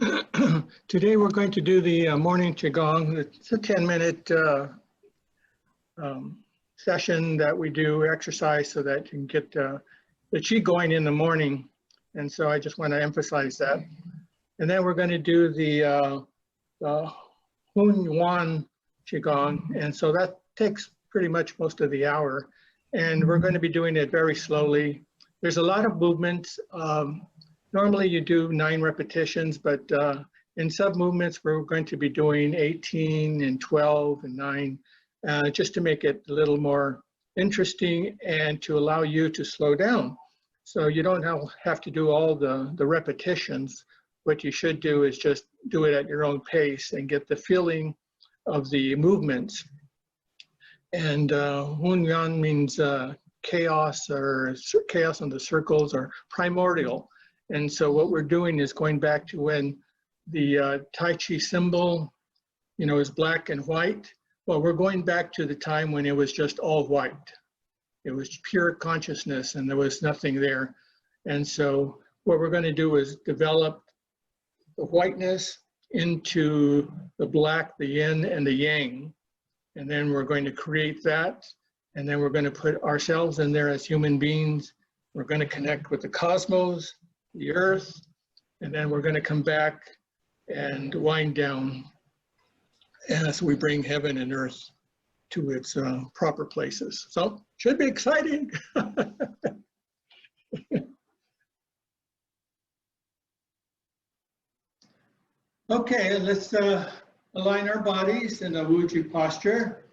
Today we're going to do the morning Qigong. It's a 10-minute session that we do exercise so that you can get the Qi going in the morning. And so I just want to emphasize that. And then we're going to do the HunYuan Qigong. And so that takes pretty much most of the hour. And we're going to be doing it very slowly. There's a lot of movements. Normally you do 9 repetitions, but in sub movements, we're going to be doing 18 and 12 and 9, just to make it a little more interesting and to allow you to slow down. So you don't have to do all the repetitions. What you should do is just do it at your own pace and get the feeling of the movements. And HunYuan means chaos, or chaos in the circles, or primordial. And so what we're doing is going back to when the Tai Chi symbol, is black and white. Well, we're going back to the time when it was just all white. It was pure consciousness and there was nothing there. And so what we're going to do is develop the whiteness into the black, the yin, and the yang. And then we're going to create that. And then we're going to put ourselves in there as human beings. We're going to connect with the cosmos, the earth, and then we're going to come back and wind down as we bring heaven and earth to its proper places. So should be exciting. Okay, let's align our bodies in a Wuju posture.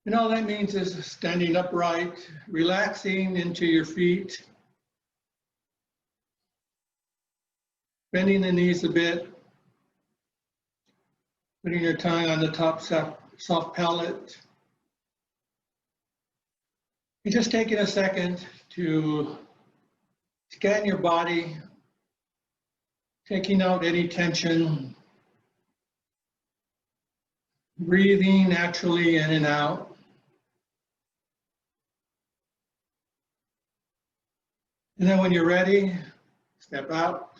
And all that means is standing upright, relaxing into your feet, bending the knees a bit, putting your tongue on the top soft palate. And just taking a second to scan your body, taking out any tension, breathing naturally in and out. And then when you're ready, step out.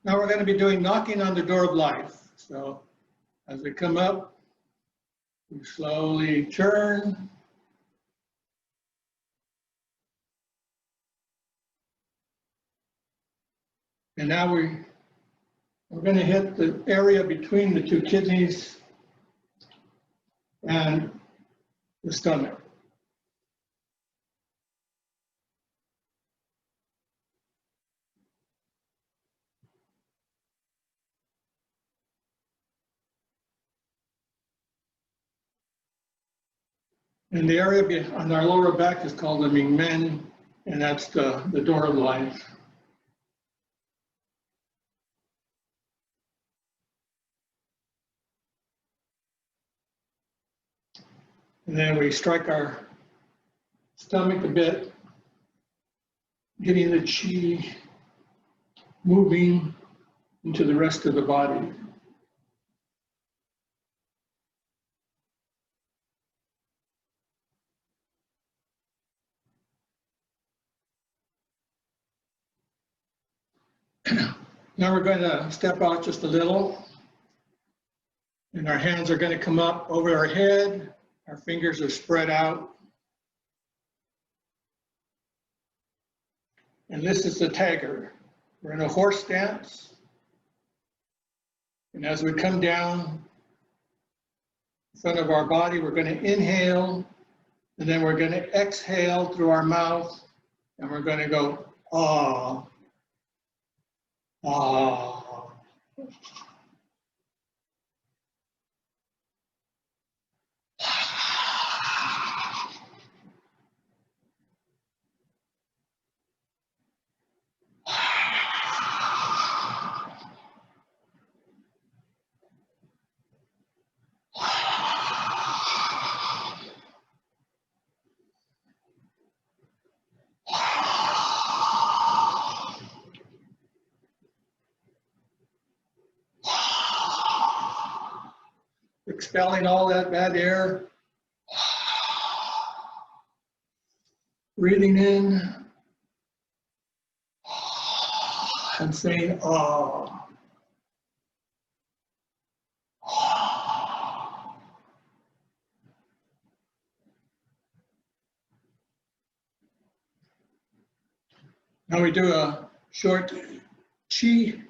Now we're going to be doing knocking on the door of life. So as we come up, we slowly turn. And now we're going to hit the area between the 2 kidneys and the stomach. And the area on our lower back is called the Mingmen, and that's the door of life. And then we strike our stomach a bit, getting the Qi moving into the rest of the body. Now we're going to step out just a little, and our hands are going to come up over our head. Our fingers are spread out. And this is the tiger. We're in a horse stance. And as we come down in front of our body, we're going to inhale, and then we're going to exhale through our mouth, and we're going to go, ah. Ah. expelling all that bad air. Breathing in and saying, "Ah." Now we do a short Qi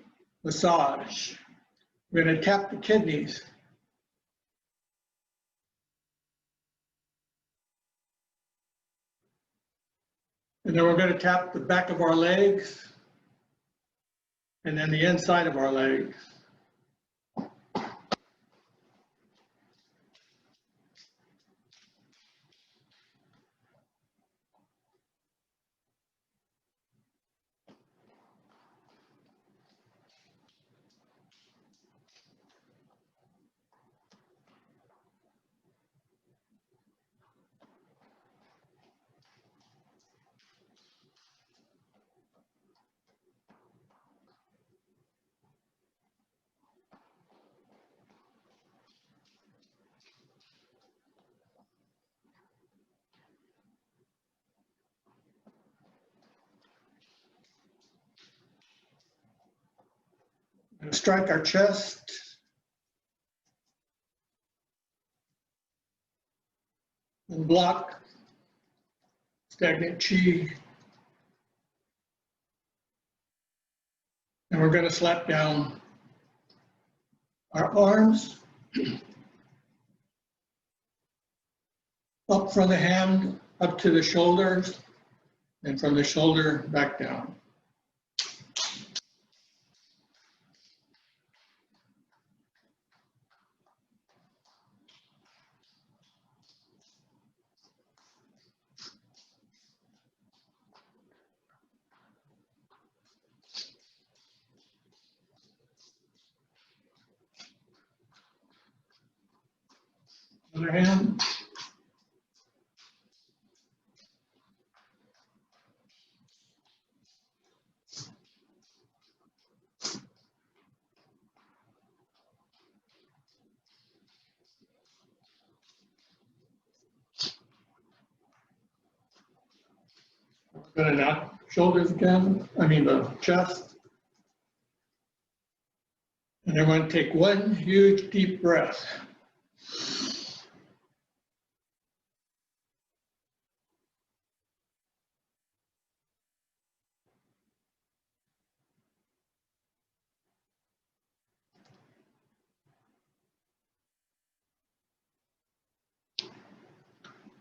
massage. We're going to tap the kidneys. And then we're going to tap the back of our legs and then the inside of our legs. And strike our chest. And block stagnant Qi. And we're going to slap down our arms up from the hand, up to the shoulders, and from the shoulder back down. Other hand. We're going to knock shoulders again, the chest. And then we're going to take one huge deep breath.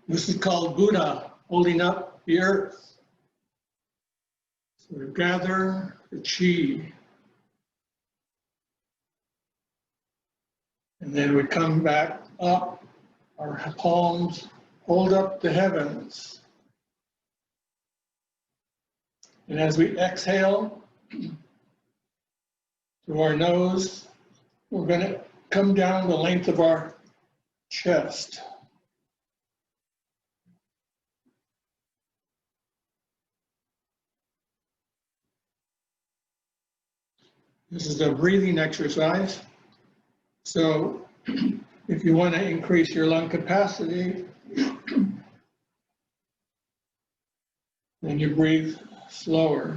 This is called Buddha holding up the earth. So we gather the Qi. And then we come back up, our palms hold up the heavens. And as we exhale through our nose, we're going to come down the length of our chest. This is a breathing exercise. So if you want to increase your lung capacity, then you breathe slower.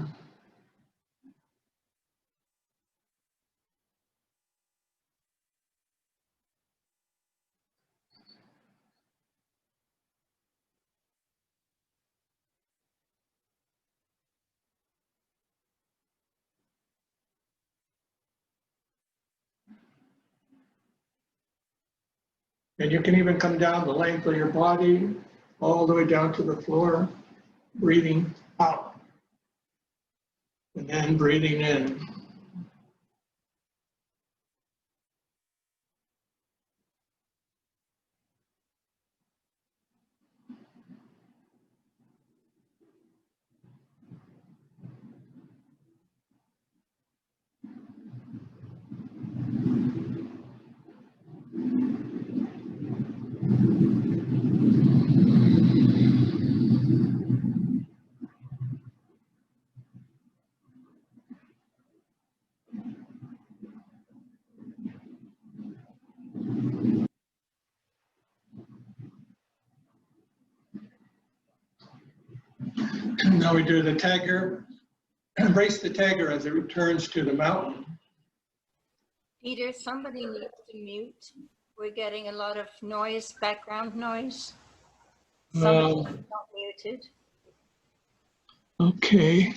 And you can even come down the length of your body, all the way down to the floor, breathing out, and then breathing in. Now we do the tiger, embrace the tiger as it returns to the mountain. Peter, somebody needs to mute. We're getting a lot of noise, background noise. Somebody's not muted. Okay.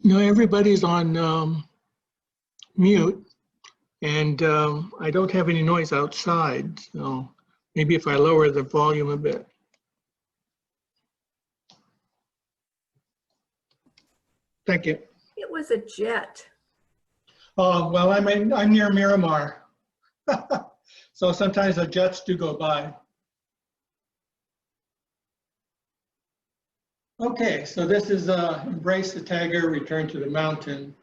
No, everybody's on mute, and I don't have any noise outside, so maybe if I lower the volume a bit. Thank you. It was a jet. Oh, well, I'm near Miramar. So sometimes the jets do go by. Okay, so this is embrace the tiger, return to the mountain.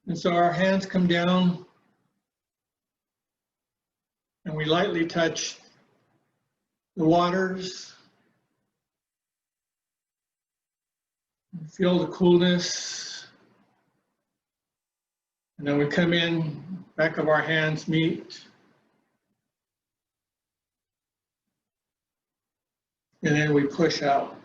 And so our hands come down and we lightly touch the waters. Feel the coolness. And then we come in, back of our hands meet. And then we push out.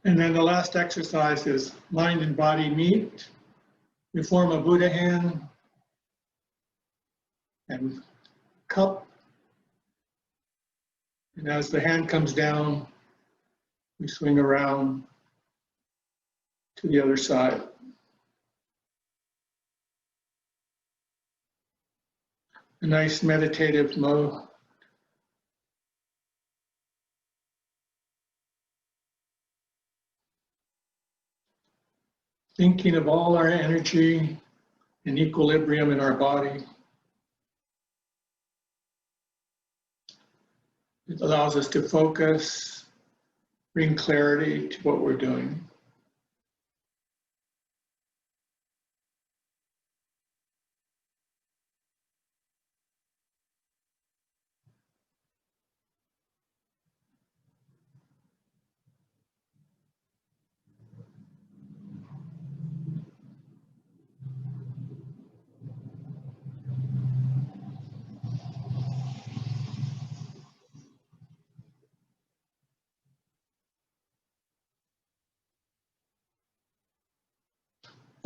And then the last exercise is mind and body meet. We form a Buddha hand and cup. And as the hand comes down, we swing around to the other side. A nice meditative mode. Thinking of all our energy and equilibrium in our body. It allows us to focus, bring clarity to what we're doing.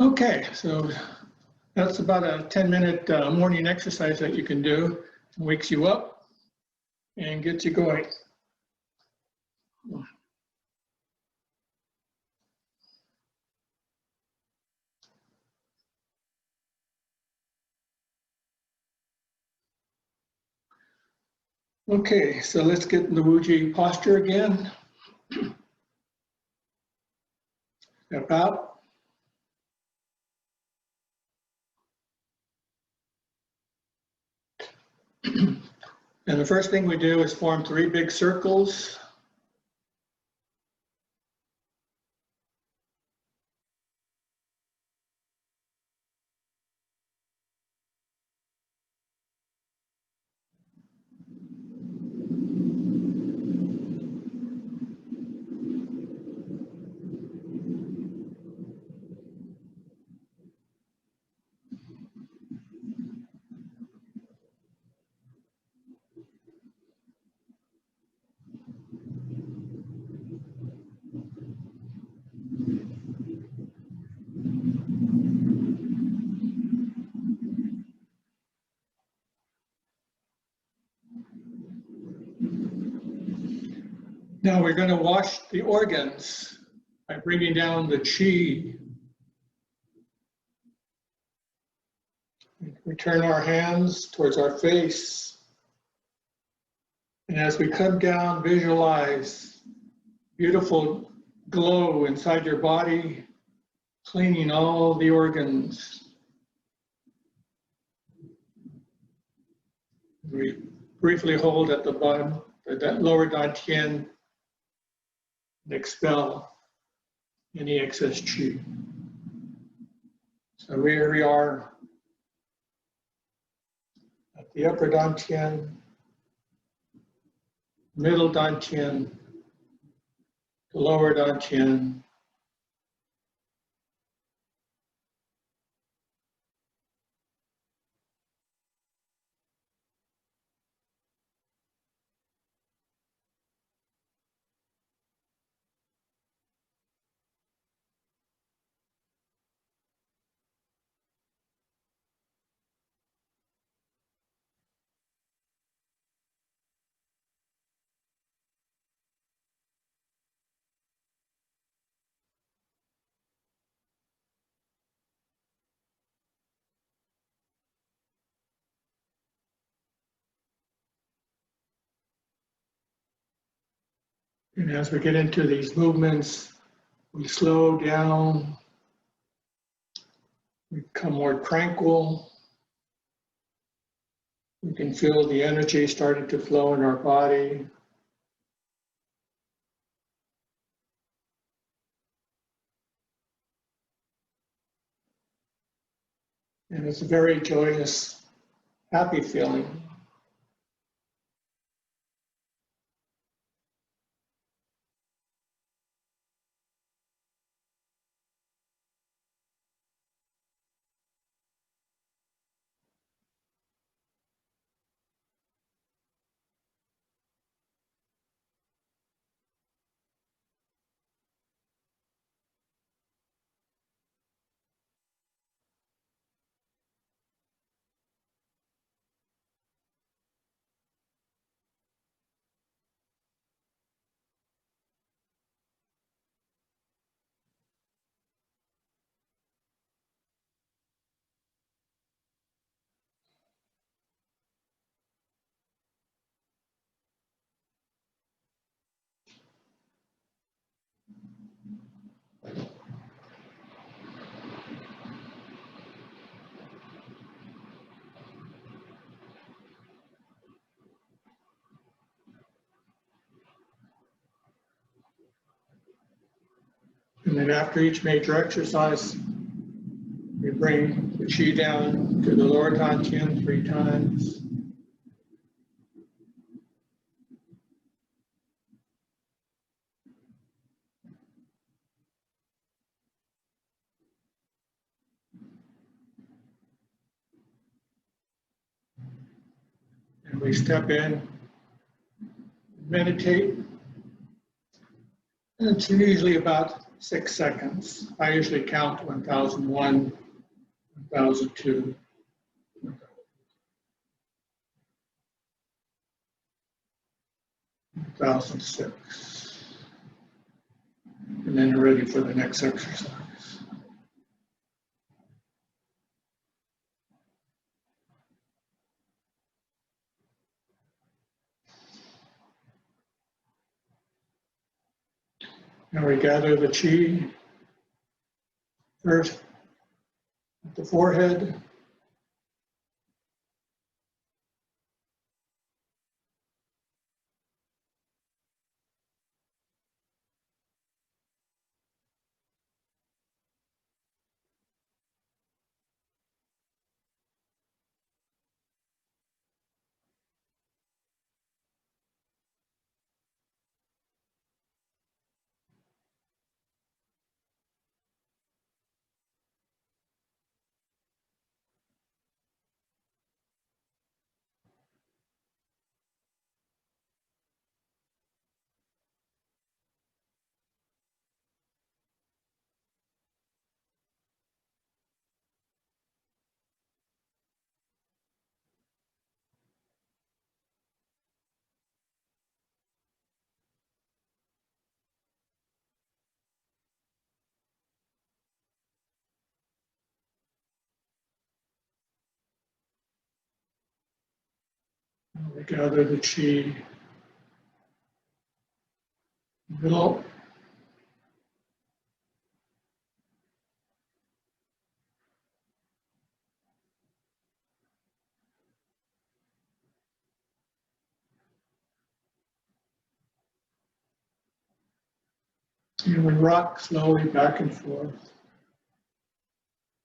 Okay, so that's about a 10-minute morning exercise that you can do. It wakes you up and gets you going. Okay, so let's get in the Wuji posture again. Step out. And the first thing we do is form 3 big circles. Now we're going to wash the organs by bringing down the qi We turn our hands towards our face. And as we come down, visualize beautiful glow inside your body, cleaning all the organs. We briefly hold at the bottom, that lower dantian, and expel any excess qi. So here we are at the upper dantian, middle dantian, the lower dantian, and as we get into these movements, we slow down, we become more tranquil. We can feel the energy starting to flow in our body. And it's a very joyous, happy feeling. And then after each major exercise, we bring the qi down to the lower dantian 3 times. And we step in, meditate. And it's usually about 6 seconds. I usually count 1001, 1002. 1006. And then you're ready for the next exercise. Now we gather the qi first at the forehead, We gather the chi, envelop, and we rock slowly back and forth,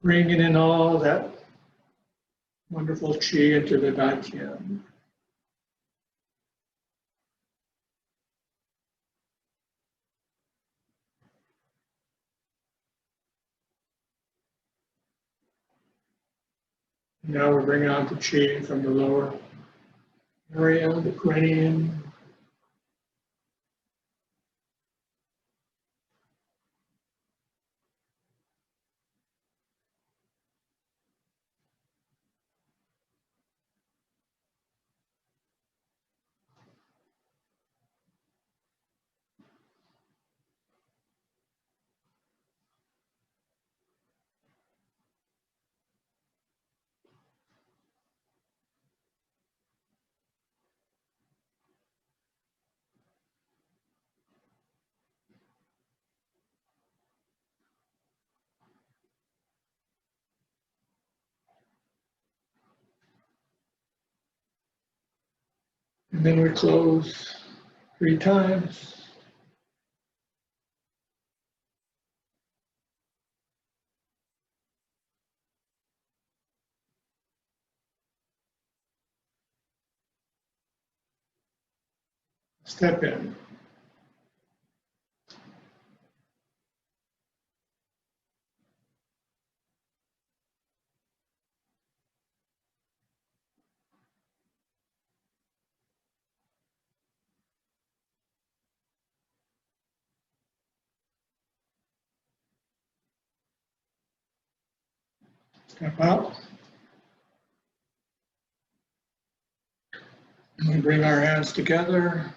bringing in all that wonderful chi into the dantian. Now we're bringing out the chi from the lower area, the cranium. And then we close 3 times. Step in. Step out. And we bring our hands together,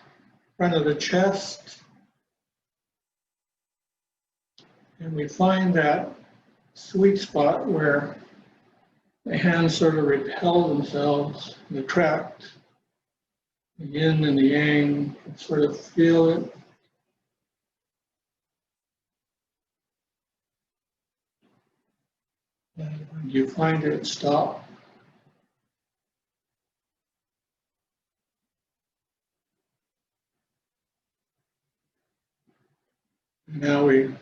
front of the chest, and we find that sweet spot where the hands sort of repel themselves and attract the yin and the yang, sort of feel it. And when you find it, stop. Now we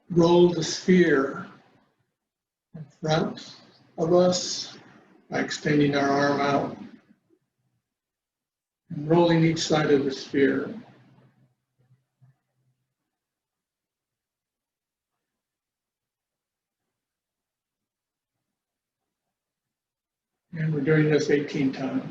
roll the sphere in front of us by extending our arm out and rolling each side of the sphere. And we're doing this 18 times.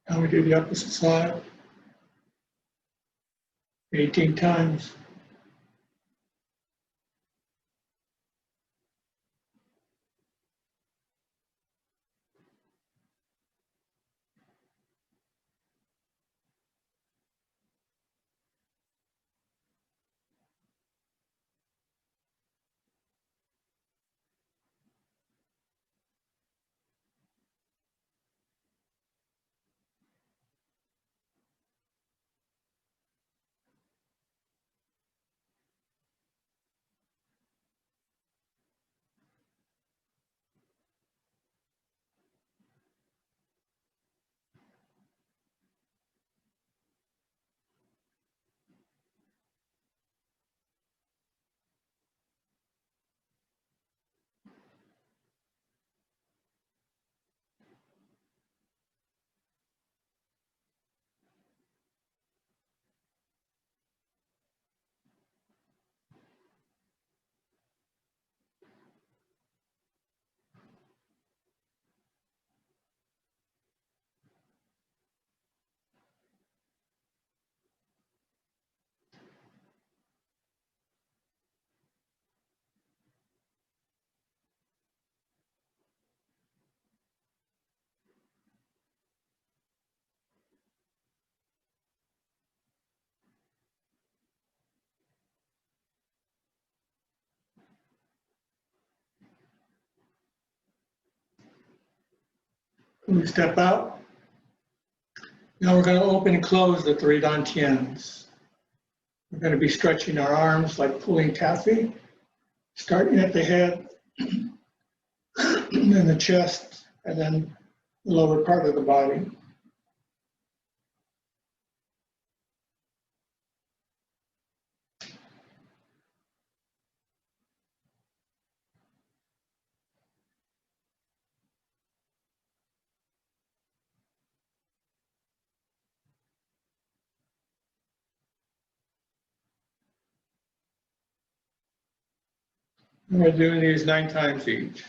Now we do the opposite side 18 times. We step out. Now we're going to open and close the three dantians. We're going to be stretching our arms like pulling taffy, starting at the head, then the chest, and then the lower part of the body. We're doing these 9 times each.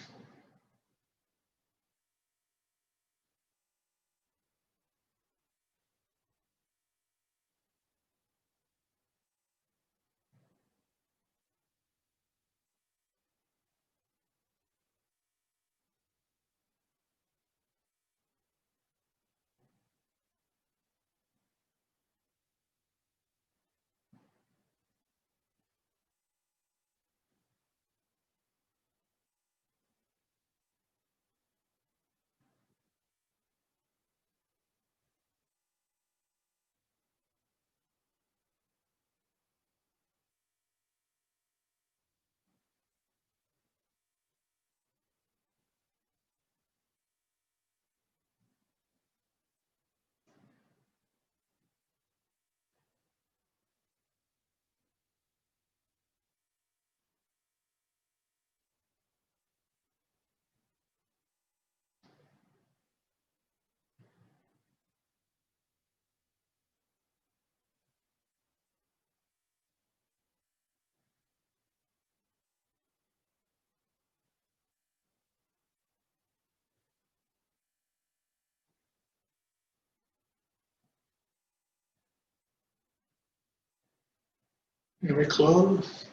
And we close.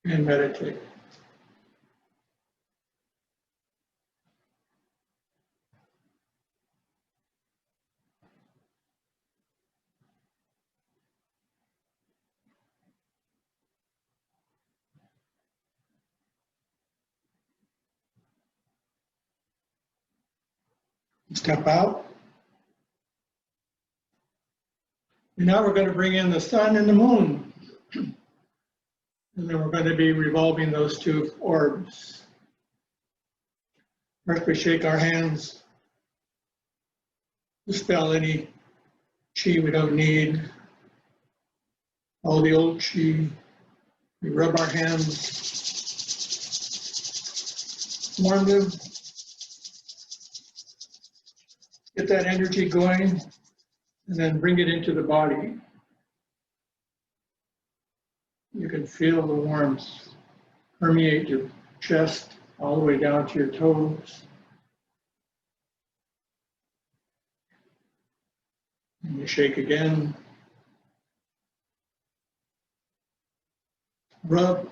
And meditate. Step out. And now we're going to bring in the sun and the moon. And then we're going to be revolving those two orbs. First, we shake our hands, dispel any chi we don't need, all the old chi. We rub our hands, warm them, get that energy going, and then bring it into the body. You can feel the warmth permeate your chest all the way down to your toes. And you shake again. Rub.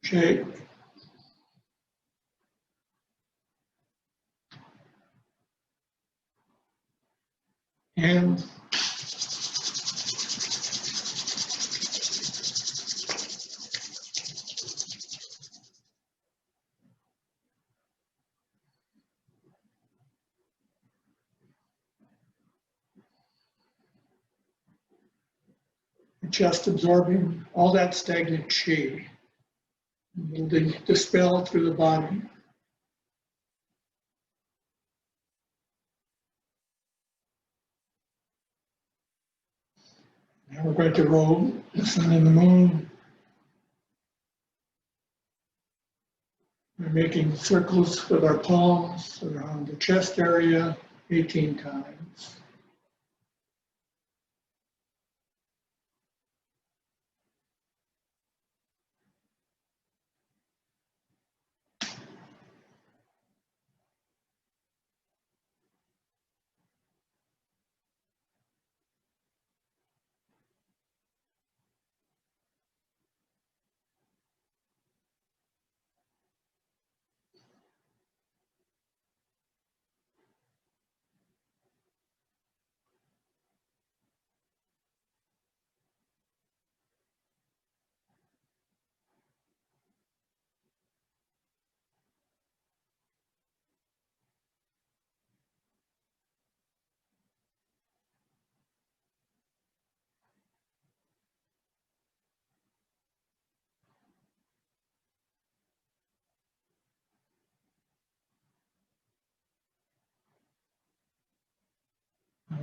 Shake. Hands. Just absorbing all that stagnant chi. Will dispel through the body. Now we're going to roll the sun and the moon. We're making circles with our palms around the chest area 18 times.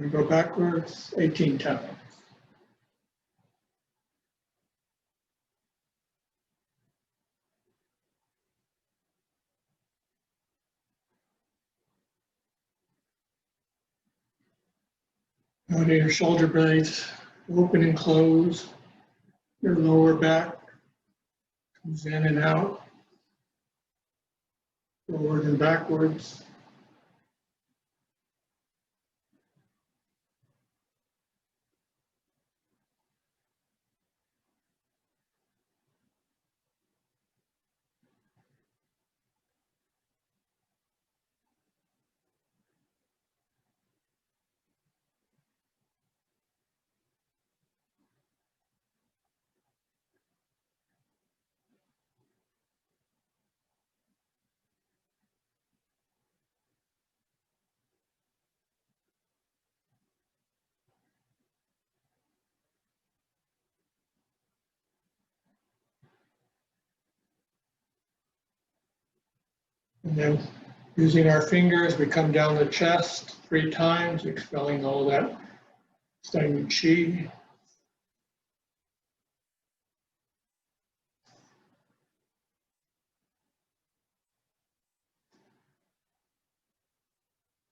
We go backwards 18 times. Note your shoulder blades open and close. Your lower back comes in and out, forward and backwards. And then using our fingers, we come down the chest 3 times, expelling all that stagnant qi.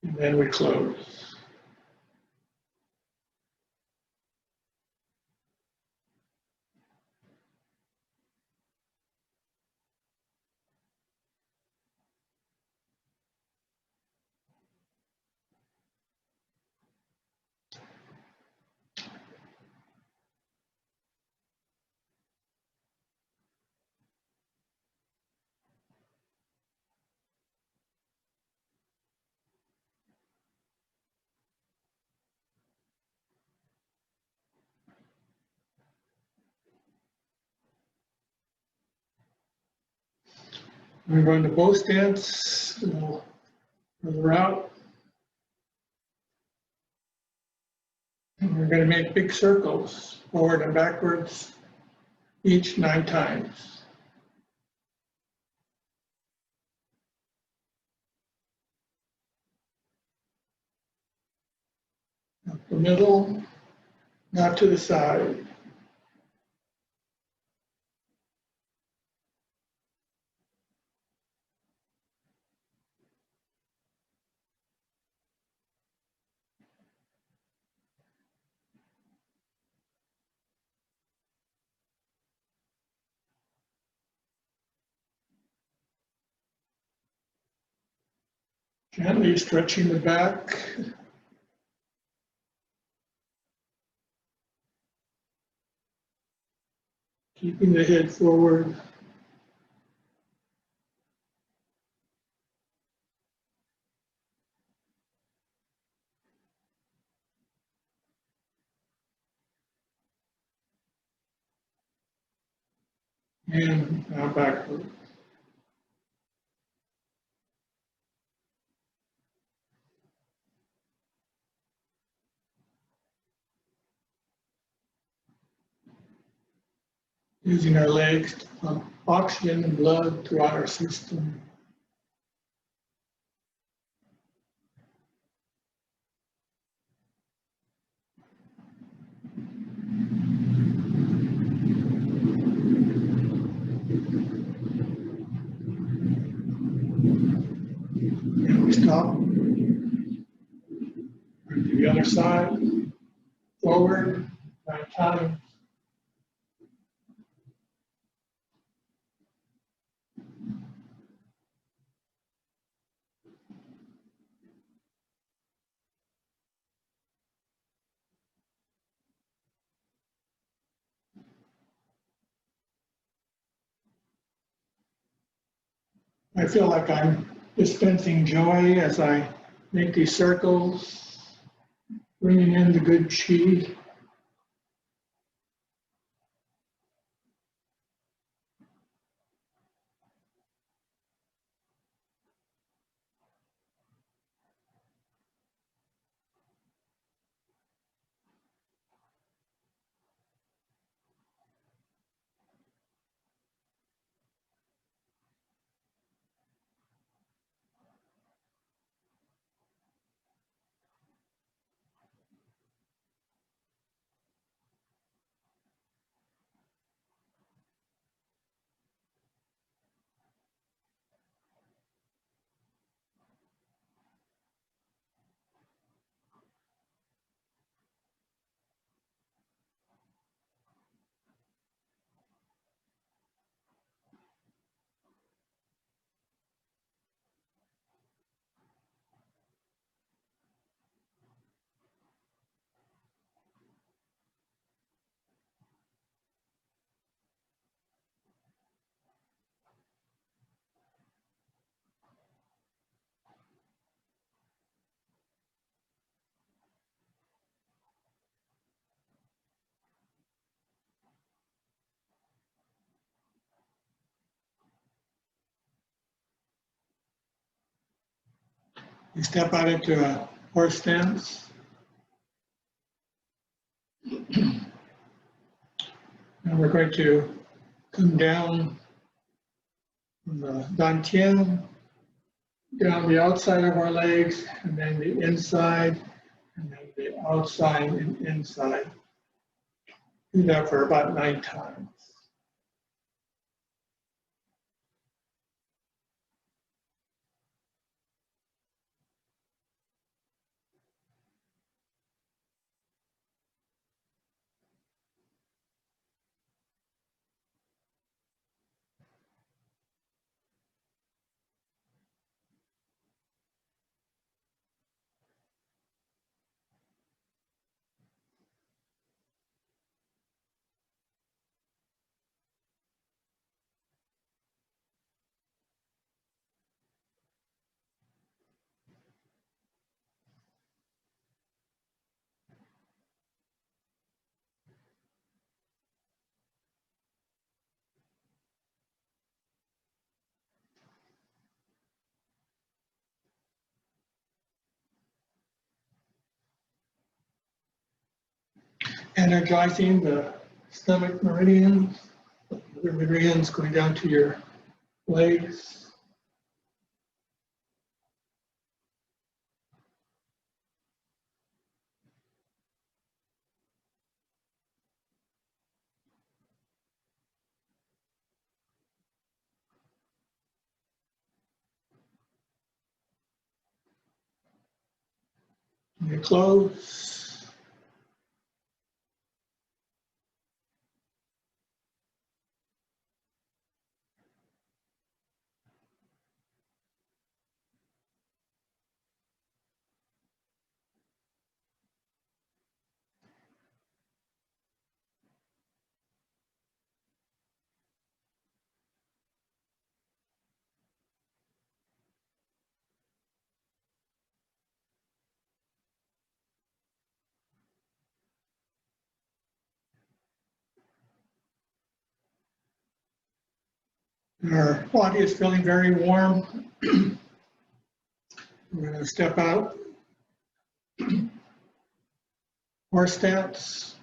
And then we close. We're going to bow stance, a little further out. And we're going to make big circles, forward and backwards, each 9 times. Up the middle, not to the side. Gently stretching the back. Keeping the head forward. And now backward. Using our legs to pump oxygen and blood throughout our system. And we stop. To the other side, forward, 9 times. I feel like I'm dispensing joy as I make these circles, bringing in the good qi. You step out into a horse stance. And we're going to come down from the dantian, down the outside of our legs, and then the inside, and then the outside and inside. Do that for about 9 times. Energizing the stomach meridians, the meridians going down to your legs. Your clothes. Our body is feeling very warm. We're going to step out, horse stance,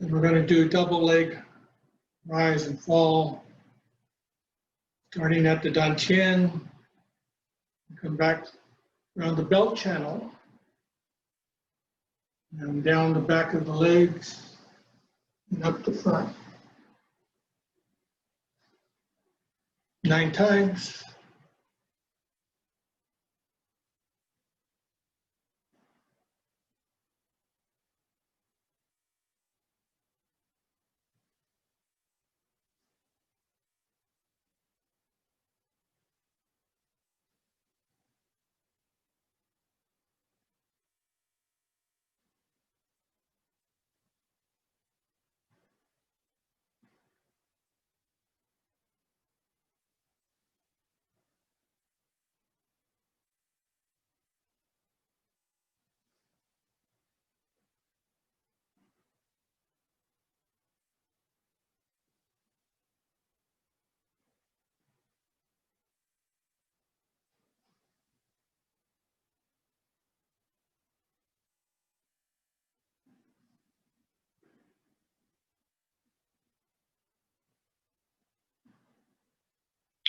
and we're going to do double leg rise and fall, starting at the dantian, come back around the belt channel, and down the back of the legs, and up the front. 9 times.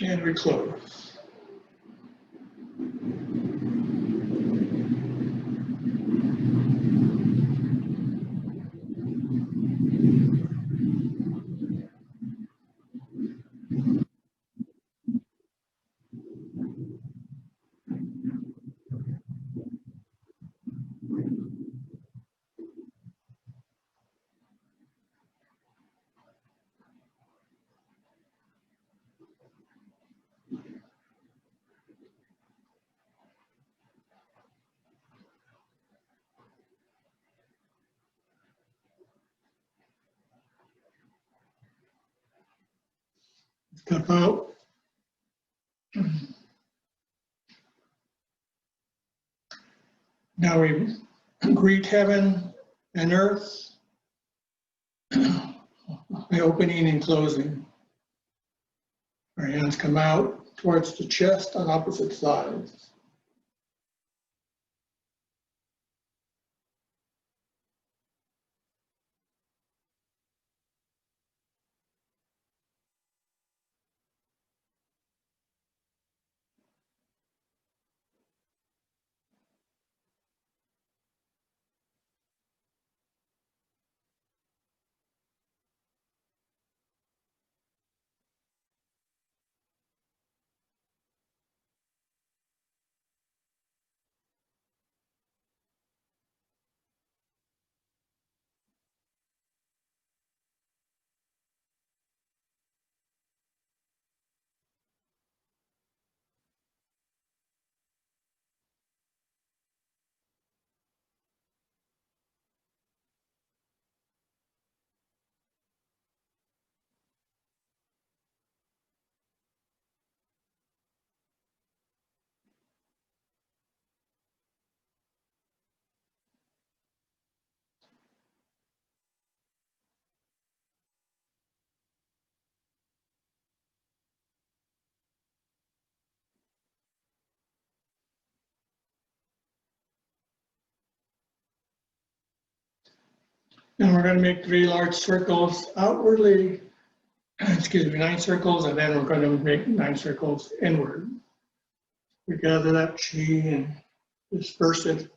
And we close. Step out. Now we greet heaven and earth by opening and closing. Our hands come out towards the chest on opposite sides. And we're going to make 3 large circles outwardly, excuse me, 9 circles, and then we're going to make 9 circles inward. We gather that chi and disperse it.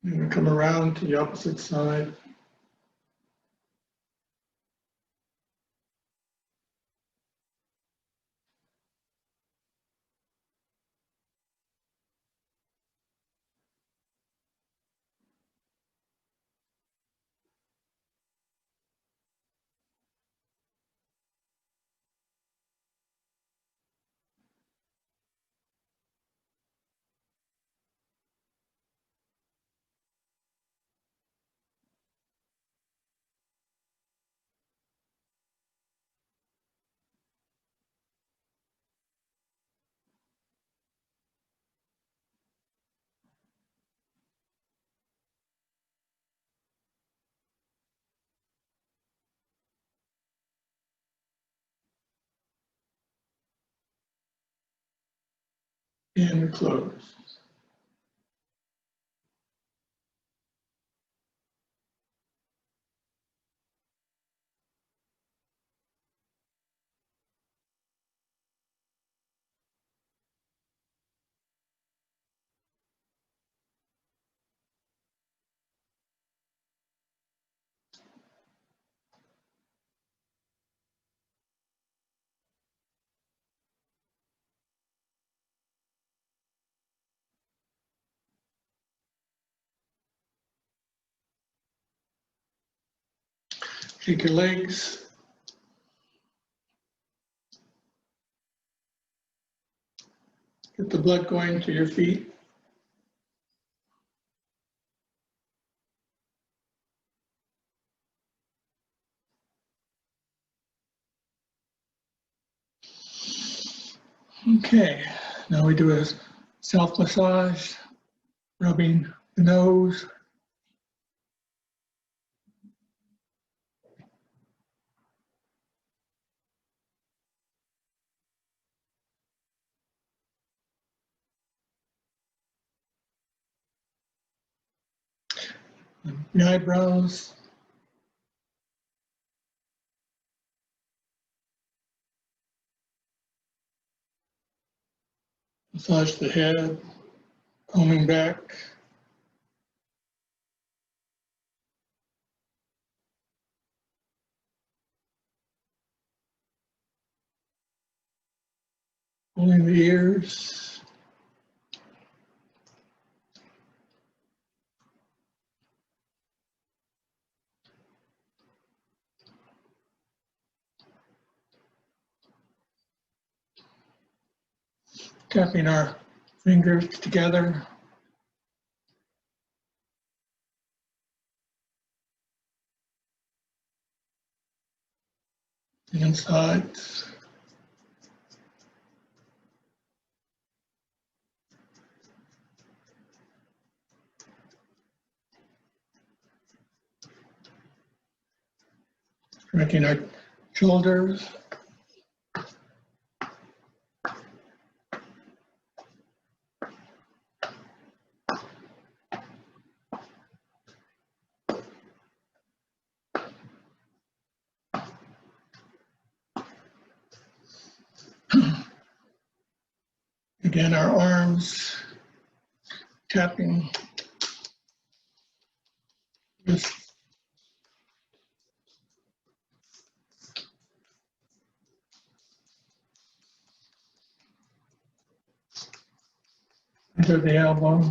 And we come around to the opposite side. And we close. Shake your legs. Get the blood going to your feet. Okay, now we do a self-massage, rubbing the nose. The eyebrows. Massage the head, combing back. Pulling the ears. Tapping our fingers together. The insides. Stretching our shoulders. Again, our arms tapping this. under the elbow,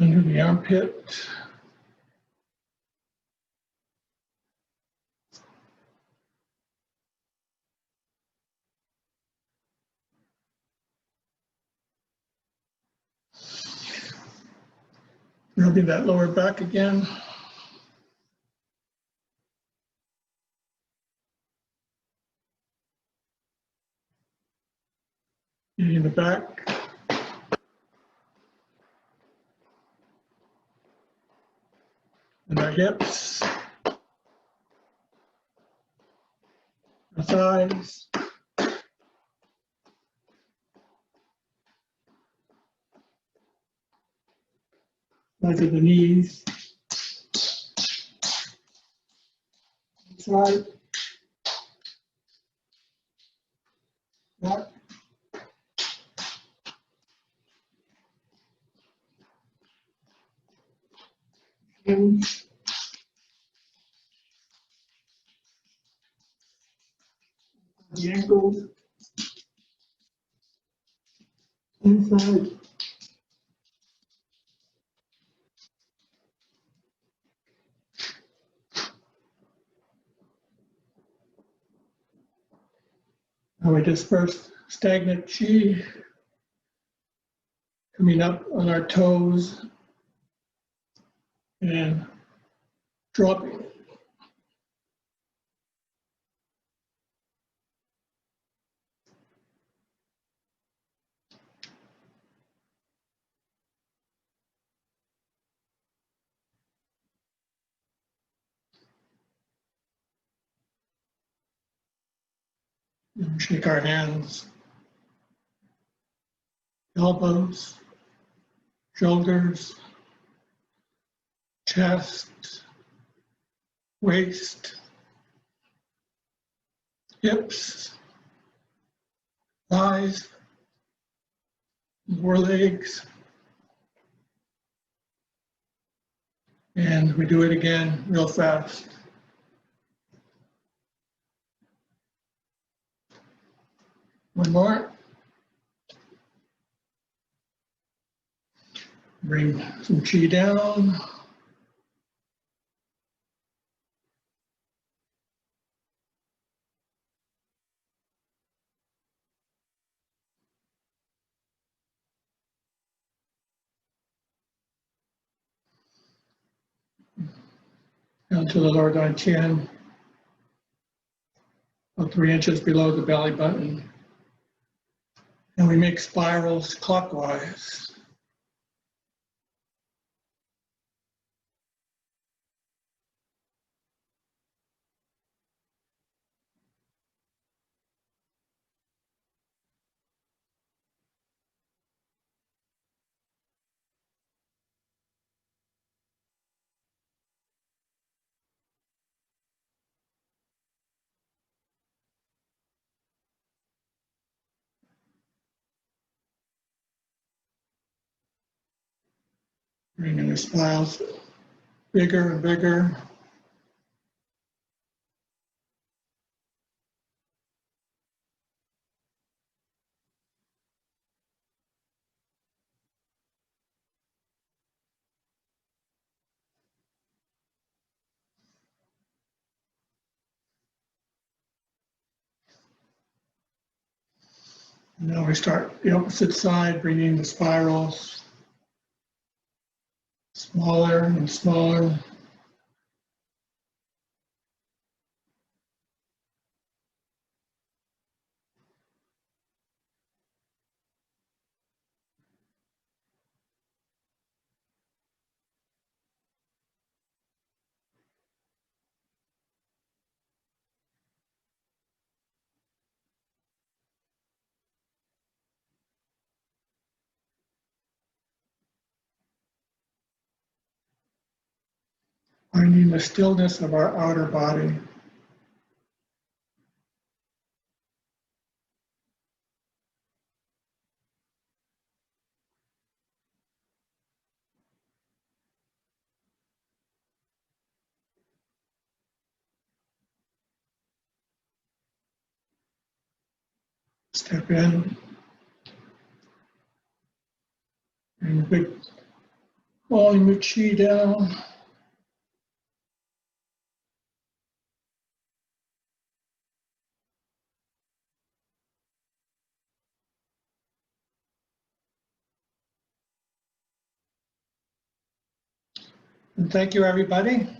under the armpit, rubbing that lower back again. In the back. And our hips. Our thighs. Sides of the knees. Side. Back. In. The ankles. Inside. Now we disperse stagnant chi coming up on our toes and dropping. And shake our hands, elbows, shoulders, chest, waist, hips, thighs, lower legs. And we do it again real fast. One more. Bring some chi down. Down to the lower dantian, about 3 inches below the belly button. And we make spirals clockwise. Bringing the spirals bigger and bigger. And now we start the opposite side, bringing the spirals smaller and smaller. Finding the stillness of our outer body. Step in. And big volume of chi down. And thank you, everybody.